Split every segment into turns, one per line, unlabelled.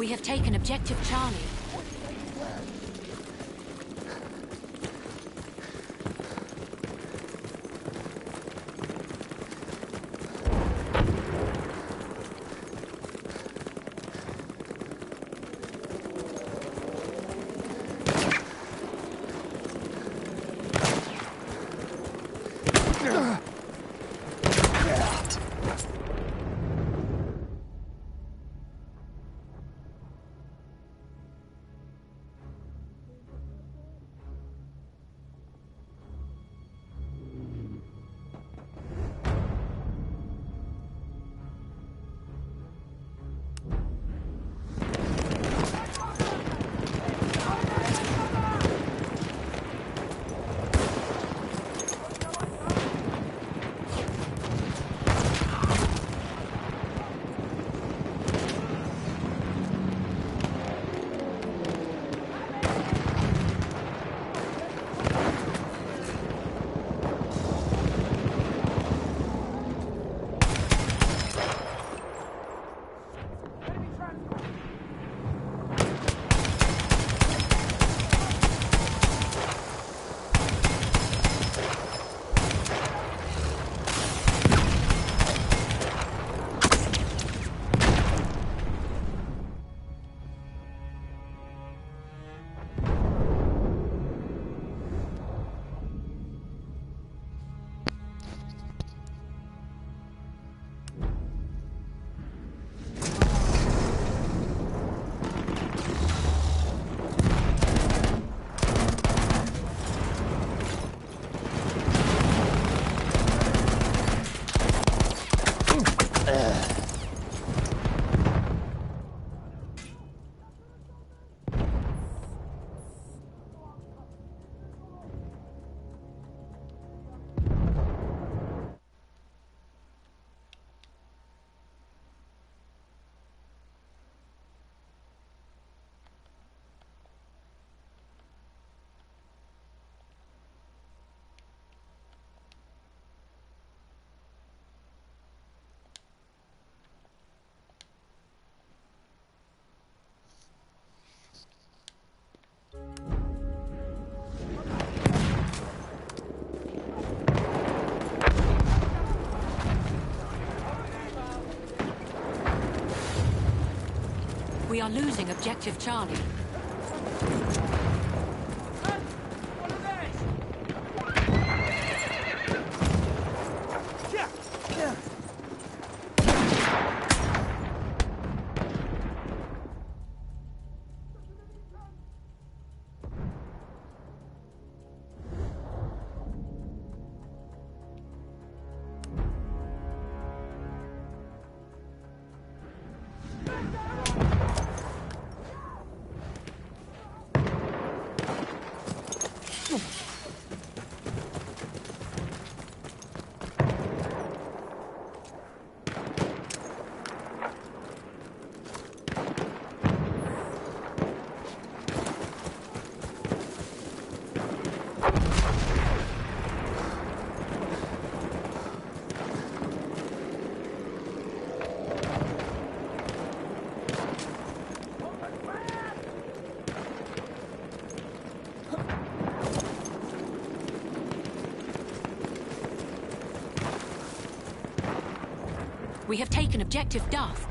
We have taken objective Charlie. We are losing objective Charlie. We have taken objective Duff.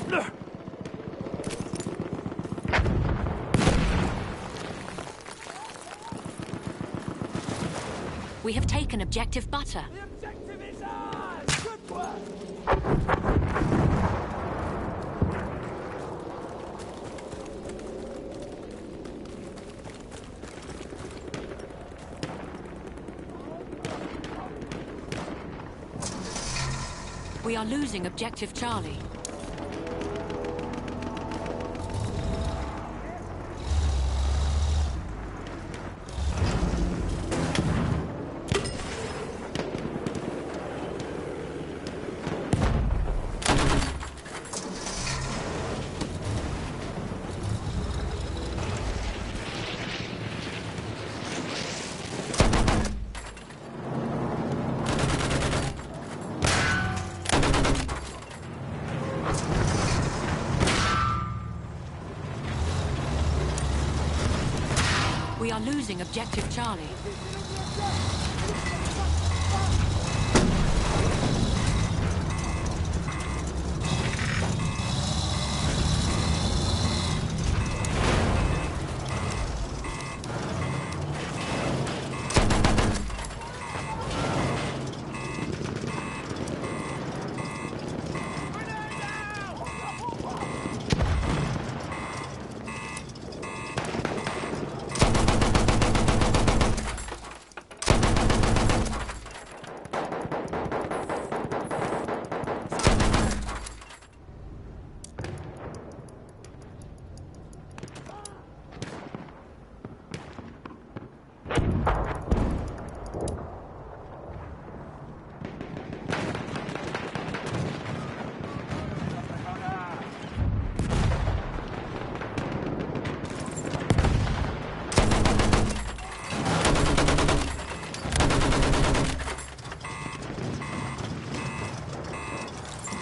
We have taken objective butter.
The objective is ours! Good work!
We are losing objective Charlie. We are losing objective Charlie.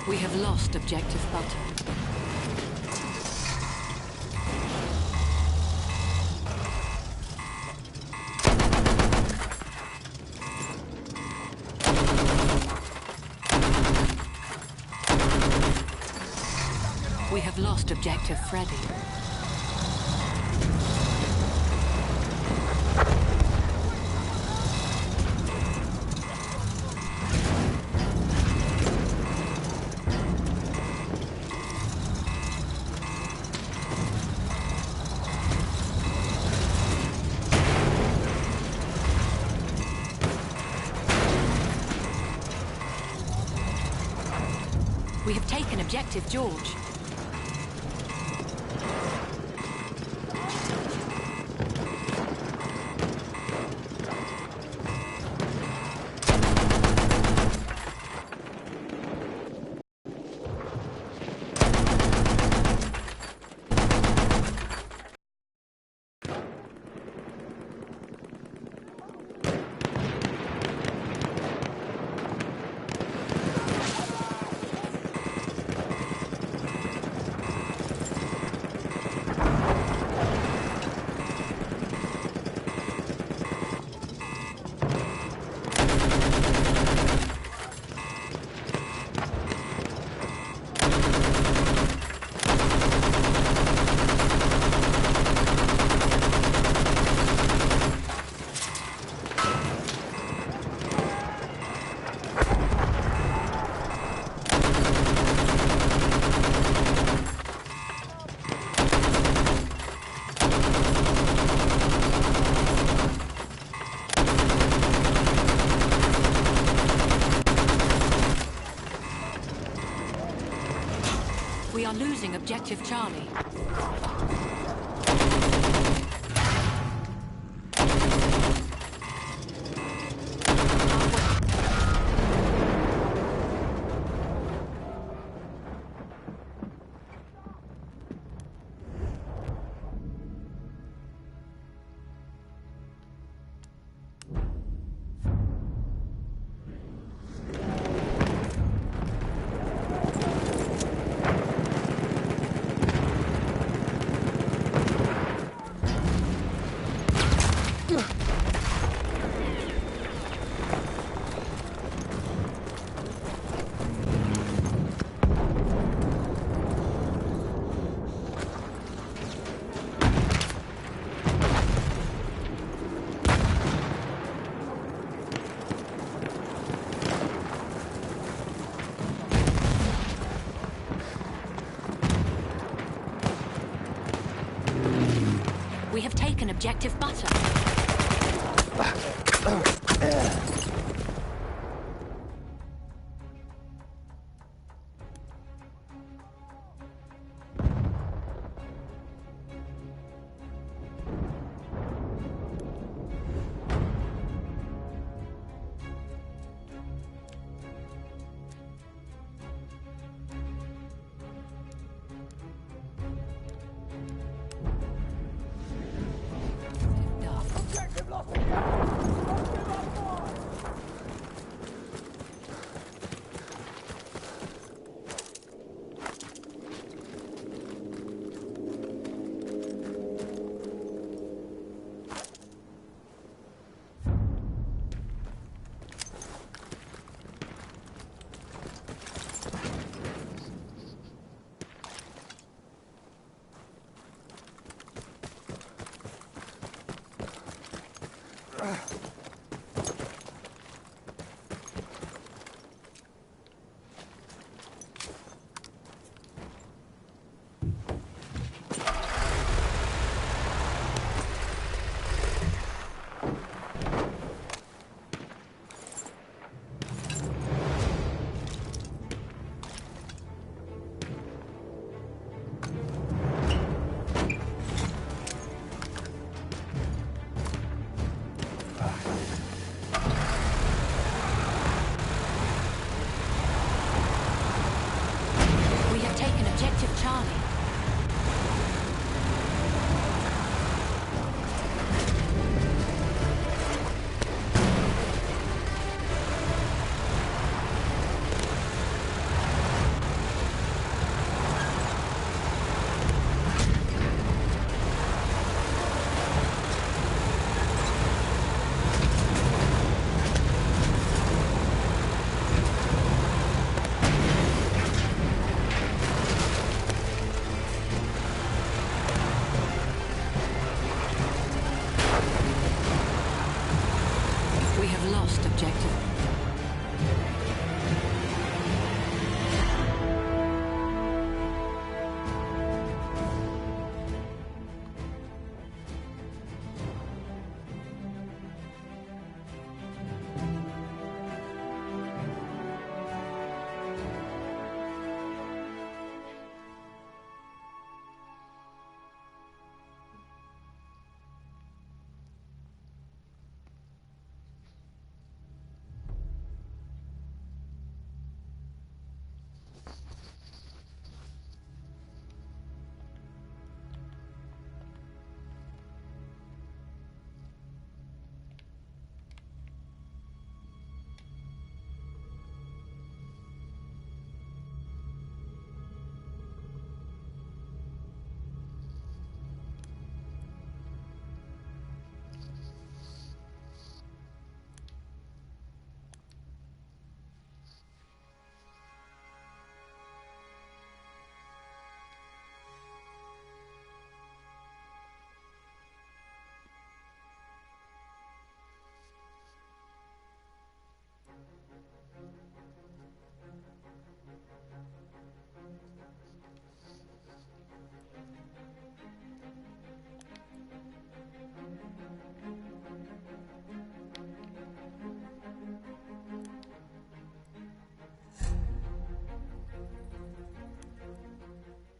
We have lost objective butter. We have lost objective Freddy. We have taken objective George. We are losing objective Charlie. We have taken objective butter.
Objective lost again! Don't give up, boy!
We have taken objective Charlie. We have lost objective.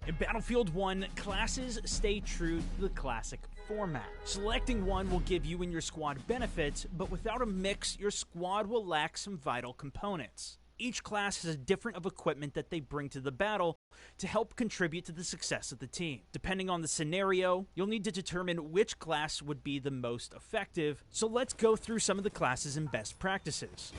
In Battlefield 1, classes stay true to the classic format. Selecting one will give you and your squad benefits, but without a mix, your squad will lack some vital components. Each class has a different of equipment that they bring to the battle to help contribute to the success of the team. Depending on the scenario, you'll need to determine which class would be the most effective, so let's go through some of the classes and best practices.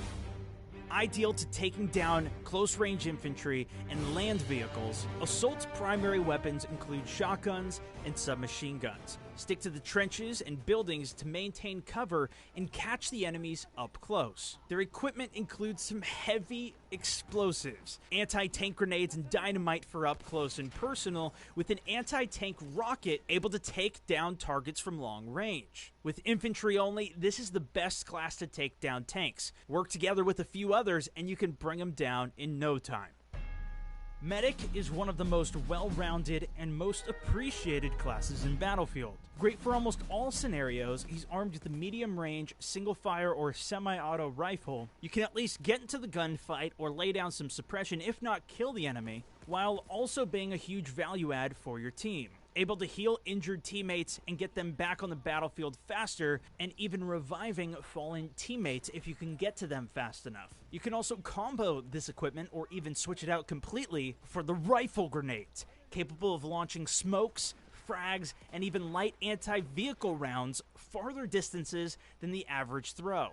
Ideal to taking down close-range infantry and land vehicles, Assault's primary weapons include shotguns and submachine guns. Stick to the trenches and buildings to maintain cover and catch the enemies up close. Their equipment includes some heavy explosives, anti-tank grenades and dynamite for up close and personal, with an anti-tank rocket able to take down targets from long range. With infantry only, this is the best class to take down tanks. Work together with a few others and you can bring them down in no time. Medic is one of the most well-rounded and most appreciated classes in Battlefield. Great for almost all scenarios, he's armed with a medium-range, single-fire, or semi-auto rifle. You can at least get into the gunfight or lay down some suppression, if not kill the enemy, while also being a huge value add for your team. Able to heal injured teammates and get them back on the battlefield faster, and even reviving fallen teammates if you can get to them fast enough. You can also combo this equipment or even switch it out completely for the rifle grenade, capable of launching smokes, frags, and even light anti-vehicle rounds farther distances than the average throw.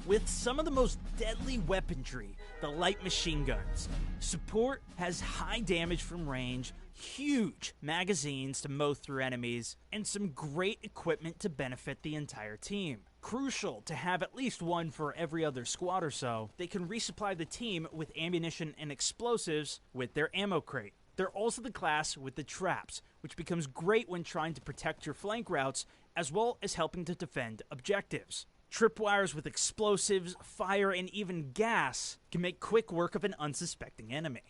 With some of the most deadly weaponry, the light machine guns, support has high damage from range, huge magazines to mow through enemies, and some great equipment to benefit the entire team. Crucial to have at least one for every other squad or so. They can resupply the team with ammunition and explosives with their ammo crate. They're also the class with the traps, which becomes great when trying to protect your flank routes, as well as helping to defend objectives. Tripwires with explosives, fire, and even gas can make quick work of an unsuspecting enemy.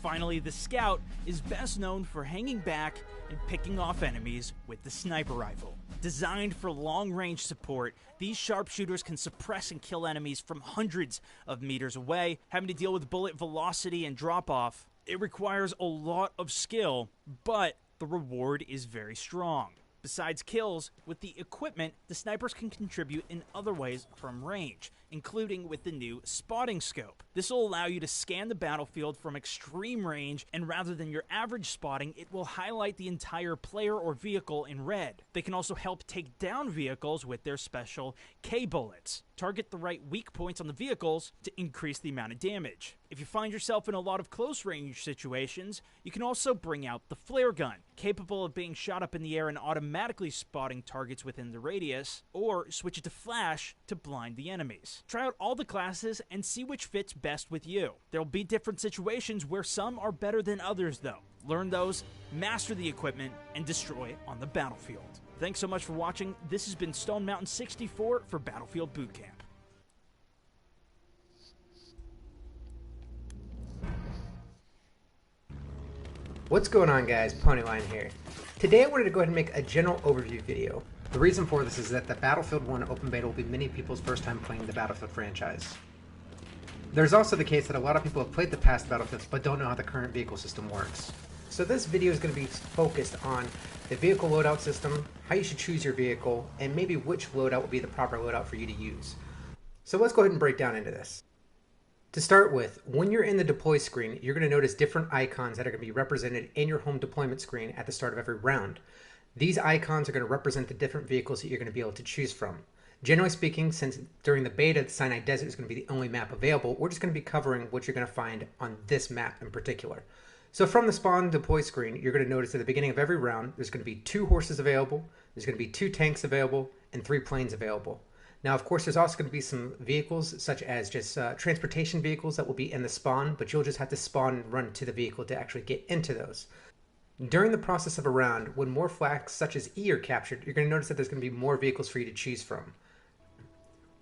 Finally, the Scout is best known for hanging back and picking off enemies with the sniper rifle. Designed for long-range support, these sharpshooters can suppress and kill enemies from hundreds of meters away, having to deal with bullet velocity and drop-off. It requires a lot of skill, but the reward is very strong. Besides kills, with the equipment, the snipers can contribute in other ways from range, including with the new spotting scope. This will allow you to scan the battlefield from extreme range, and rather than your average spotting, it will highlight the entire player or vehicle in red. They can also help take down vehicles with their special K-bullets. Target the right weak points on the vehicles to increase the amount of damage. If you find yourself in a lot of close range situations, you can also bring out the flare gun, capable of being shot up in the air and automatically spotting targets within the radius, or switch it to flash to blind the enemies. Try out all the classes and see which fits best with you. There will be different situations where some are better than others though. Learn those, master the equipment, and destroy it on the battlefield. Thanks so much for watching. This has been Stone Mountain 64 for Battlefield Bootcamp.
What's going on, guys? Ponyline here. Today I wanted to go ahead and make a general overview video. The reason for this is that the Battlefield 1 open beta will be many people's first time playing the Battlefield franchise. There's also the case that a lot of people have played the past Battlefields but don't know how the current vehicle system works. So this video is going to be focused on the vehicle loadout system, how you should choose your vehicle, and maybe which loadout will be the proper loadout for you to use. So let's go ahead and break down into this. To start with, when you're in the deploy screen, you're going to notice different icons that are going to be represented in your home deployment screen at the start of every round. These icons are going to represent the different vehicles that you're going to be able to choose from. Generally speaking, since during the beta, the Sinai Desert is going to be the only map available, we're just going to be covering what you're going to find on this map in particular. So from the spawn deploy screen, you're going to notice at the beginning of every round, there's going to be 2 horses available, there's going to be 2 tanks available, and 3 planes available. Now, of course, there's also going to be some vehicles, such as just transportation vehicles that will be in the spawn, but you'll just have to spawn and run to the vehicle to actually get into those. During the process of a round, when more flags such as E are captured, you're going to notice that there's going to be more vehicles for you to choose from.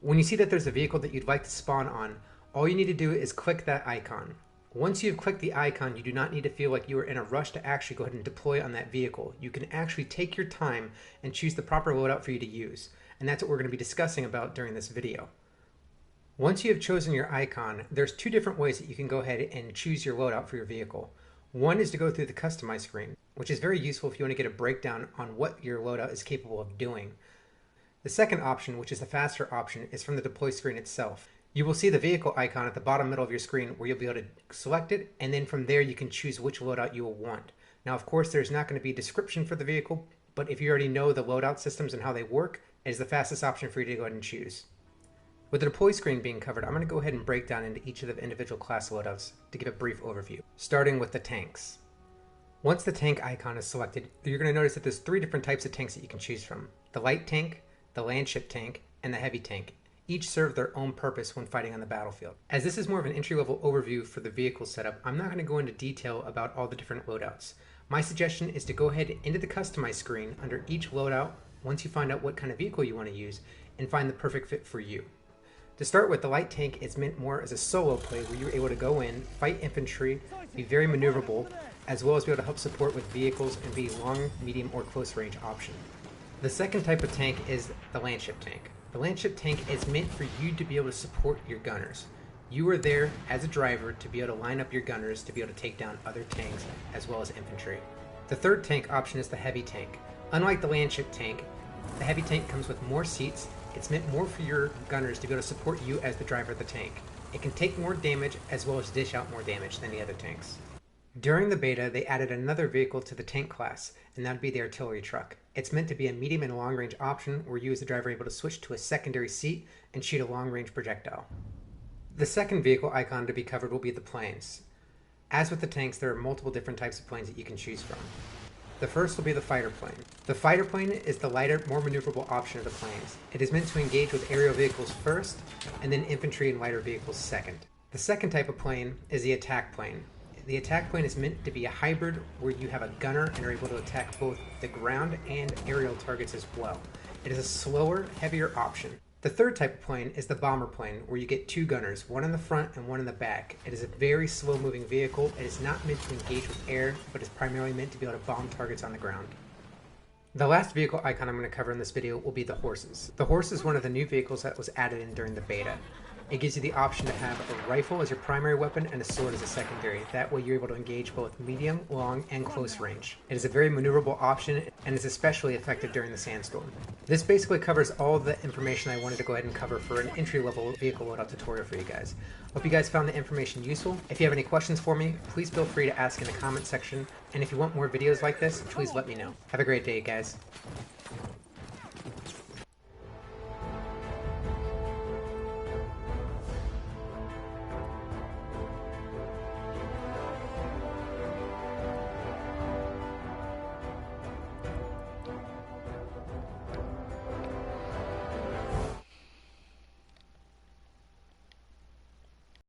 When you see that there's a vehicle that you'd like to spawn on, all you need to do is click that icon. Once you've clicked the icon, you do not need to feel like you are in a rush to actually go ahead and deploy on that vehicle. You can actually take your time and choose the proper loadout for you to use. And that's what we're going to be discussing about during this video. Once you have chosen your icon, there's 2 different ways that you can go ahead and choose your loadout for your vehicle. One is to go through the customize screen, which is very useful if you want to get a breakdown on what your loadout is capable of doing. The second option, which is the faster option, is from the deploy screen itself. You will see the vehicle icon at the bottom middle of your screen where you'll be able to select it, and then from there you can choose which loadout you will want. Now, of course, there's not going to be a description for the vehicle, but if you already know the loadout systems and how they work, it is the fastest option for you to go ahead and choose. With the deploy screen being covered, I'm going to go ahead and break down into each of the individual class loadouts to give a brief overview, starting with the tanks. Once the tank icon is selected, you're going to notice that there's 3 different types of tanks that you can choose from. The light tank, the landship tank, and the heavy tank. Each serve their own purpose when fighting on the battlefield. As this is more of an entry-level overview for the vehicle setup, I'm not going to go into detail about all the different loadouts. My suggestion is to go ahead into the customize screen under each loadout once you find out what kind of vehicle you want to use and find the perfect fit for you. To start with, the light tank is meant more as a solo play where you're able to go in, fight infantry, be very maneuverable, as well as be able to help support with vehicles and be long, medium, or close range option. The second type of tank is the landship tank. The landship tank is meant for you to be able to support your gunners. You are there as a driver to be able to line up your gunners to be able to take down other tanks as well as infantry. The third tank option is the heavy tank. Unlike the landship tank, the heavy tank comes with more seats. It's meant more for your gunners to be able to support you as the driver of the tank. It can take more damage as well as dish out more damage than the other tanks. During the beta, they added another vehicle to the tank class, and that would be the artillery truck. It's meant to be a medium and long range option where you as the driver are able to switch to a secondary seat and shoot a long range projectile. The second vehicle icon to be covered will be the planes. As with the tanks, there are multiple different types of planes that you can choose from. The first will be the fighter plane. The fighter plane is the lighter, more maneuverable option of the planes. It is meant to engage with aerial vehicles first, and then infantry and lighter vehicles second. The second type of plane is the attack plane. The attack plane is meant to be a hybrid where you have a gunner and are able to attack both the ground and aerial targets as well. It is a slower, heavier option. The third type of plane is the bomber plane, where you get two gunners, one in the front and one in the back. It is a very slow-moving vehicle. It is not meant to engage with air, but is primarily meant to be able to bomb targets on the ground. The last vehicle icon I'm going to cover in this video will be the horses. The horse is one of the new vehicles that was added in during the beta. It gives you the option to have a rifle as your primary weapon and a sword as a secondary. That way you're able to engage both medium, long, and close range. It is a very maneuverable option and is especially effective during the sandstorm. This basically covers all the information I wanted to go ahead and cover for an entry-level vehicle loadout tutorial for you guys. Hope you guys found the information useful. If you have any questions for me, please feel free to ask in the comment section. And if you want more videos like this, please let me know. Have a great day, guys.